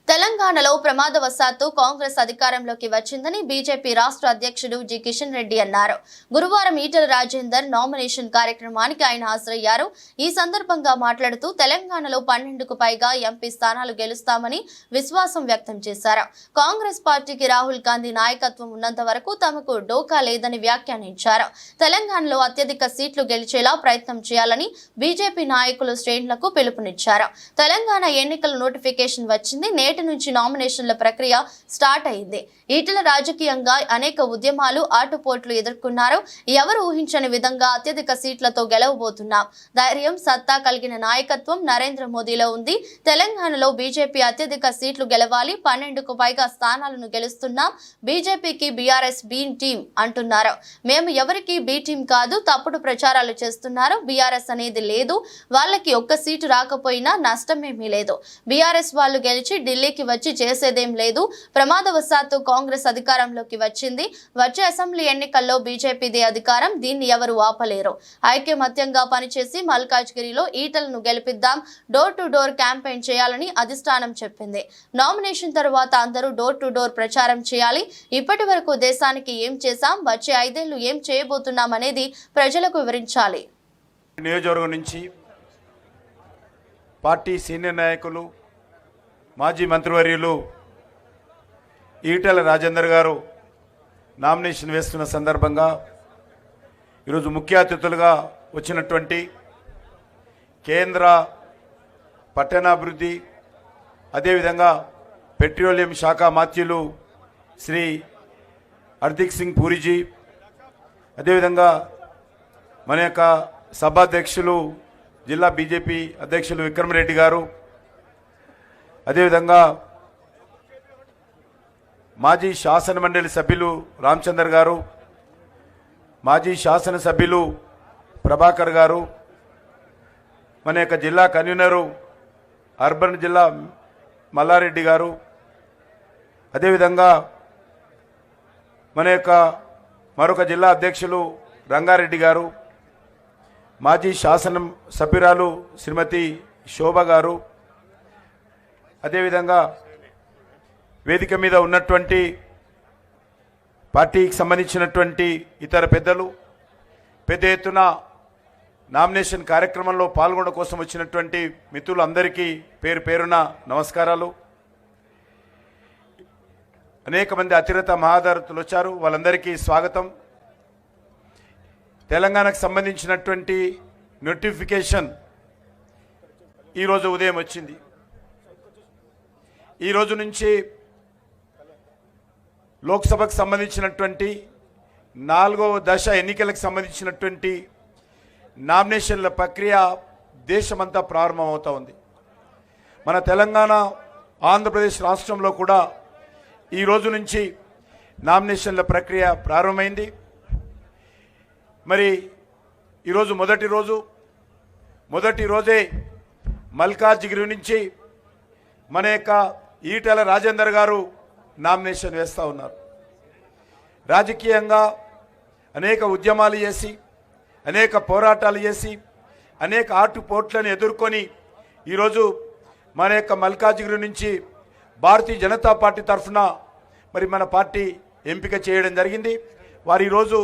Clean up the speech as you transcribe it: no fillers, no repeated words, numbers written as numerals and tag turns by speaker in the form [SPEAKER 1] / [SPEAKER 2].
[SPEAKER 1] తెలంగాణలో ప్రమాదవశాత్తు కాంగ్రెస్ అధికారంలోకి వచ్చిందని బీజేపీ రాష్ట్ర అధ్యక్షుడు జి కిషన్ రెడ్డి అన్నారు. గురువారం ఈటెల రాజేందర్ నామినేషన్ కార్యక్రమానికి ఆయన హాజరయ్యారు. ఈ సందర్భంగా మాట్లాడుతూ తెలంగాణలో 12కు పైగా ఎంపీ స్థానాలు గెలుస్తామని విశ్వాసం వ్యక్తం చేశారు. కాంగ్రెస్ పార్టీకి రాహుల్ గాంధీ నాయకత్వం ఉన్నంత వరకు తమకు డోకా లేదని వ్యాఖ్యానించారు. తెలంగాణలో అత్యధిక సీట్లు గెలిచేలా ప్రయత్నం చేయాలని బీజేపీ నాయకులు శ్రేణులకు పిలుపునిచ్చారు. తెలంగాణ ఎన్నికల నోటిఫికేషన్ వచ్చింది. నేటి నుంచి నామినేషన్ల ప్రక్రియ స్టార్ట్ అయింది. ఈటెల రాజకీయంగా అనేక ఉద్యమాలు ఆటుపోట్లు ఎదుర్కొన్నారు. ఎవరు ఊహించని విధంగా అత్యధిక సీట్లతో గెలవబోతున్నాం. ధైర్యం, సత్తా కలిగిన నాయకత్వం నరేంద్ర మోదీలో ఉంది. తెలంగాణలో బీజేపీ అత్యధిక సీట్లు గెలవాలి. 12కు పైగా స్థానాలను గెలుస్తున్నాం. బీజేపీకి బీఆర్ఎస్ బి టీం అంటున్నారు. మేము ఎవరికి బి టీం కాదు. తప్పుడు ప్రచారాలు చేస్తున్నారు. బీఆర్ఎస్ అనేది లేదు. వాళ్ళకి ఒక్క సీటు రాకపోయినా నష్టమేమీ లేదు. బీఆర్ఎస్ వాళ్ళు గెలిచి ఢిల్లీకి వచ్చి చేసేదేం లేదు. ప్రమాదవశాత్తు కాంగ్రెస్ అధికారంలోకి వచ్చింది. వచ్చే అసెంబ్లీ ఎన్నికల్లో బీజేపీదే అధికారం. దీన్ని ఎవరు ఆపలేరు. ఐక్యమత్యంగా పనిచేసి మల్కాజ్గిరిలో ఈటలను గెలిపిద్దాం. డోర్ టు డోర్ క్యాంపెయిన్ చేయాలని అధిష్టానం చెప్పింది. నామినేషన్ తర్వాత అందరూ డోర్ టు డోర్ ప్రచారం చేయాలి. ఇప్పటి వరకు దేశానికి ఏం చేశాం, వచ్చే 5 ఏళ్లు ఏం చేయబోతున్నాం అనేది ప్రజలకు వివరించాలి.
[SPEAKER 2] నియోజకవర్గం నుంచి పార్టీ సీనియర్ నాయకులు, మాజీ మంత్రివర్యులు ఈటెల రాజేందర్ గారు నామినేషన్ వేస్తున్న సందర్భంగా ఈరోజు ముఖ్య అతిథులుగా వచ్చినటువంటి కేంద్ర పట్టణాభివృద్ధి అదేవిధంగా పెట్రోలియం శాఖ మాత్యులు శ్రీ హర్దీప్ సింగ్ పూరిజీ, అదేవిధంగా మన యొక్క సభాధ్యక్షులు జిల్లా బీజేపీ అధ్యక్షులు విక్రమరెడ్డి గారు, అదేవిధంగా మాజీ శాసనమండలి సభ్యులు రామచందర్ గారు, మాజీ శాసనసభ్యులు ప్రభాకర్ గారు, మన యొక్క జిల్లా కన్వీనరు అర్బన్ జిల్లా మల్లారెడ్డి గారు, అదేవిధంగా మన యొక్క మరొక జిల్లా అధ్యక్షులు రంగారెడ్డి గారు, మాజీ శాసన సభ్యురాలు శ్రీమతి శోభ గారు, అదేవిధంగా వేదిక మీద ఉన్నటువంటి పార్టీకి సంబంధించినటువంటి ఇతర పెద్దలు, పెద్ద ఎత్తున నామినేషన్ కార్యక్రమంలో పాల్గొనడం కోసం వచ్చినటువంటి మిత్రులందరికీ పేరు పేరున నమస్కారాలు. అనేక మంది అతిరథ మహాదారతులు వచ్చారు, వాళ్ళందరికీ స్వాగతం. తెలంగాణకు సంబంధించినటువంటి నోటిఫికేషన్ ఈరోజు ఉదయం వచ్చింది. ఈరోజు నుంచి లోక్సభకు సంబంధించినటువంటి 4వ దశ ఎన్నికలకు సంబంధించినటువంటి నామినేషన్ల ప్రక్రియ దేశమంతా ప్రారంభమవుతూ ఉంది. మన తెలంగాణ, ఆంధ్రప్రదేశ్ రాష్ట్రంలో కూడా ఈ రోజు నుంచి నామినేషన్ల ప్రక్రియ ప్రారంభమైంది. మరి ఈరోజు మొదటి రోజే మల్కాజ్గిరి నుంచి మన యొక్క ఈటెల రాజేందర్ గారు నామినేషన్ వేస్తూ ఉన్నారు. రాజకీయంగా అనేక ఉద్యమాలు చేసి, అనేక పోరాటాలు చేసి, అనేక ఆటుపోట్లను ఎదుర్కొని ఈరోజు మన యొక్క మల్కాజ్గిరి నుంచి భారతీయ జనతా పార్టీ తరఫున మరి మన పార్టీ ఎంపిక చేయడం జరిగింది. వారు ఈరోజు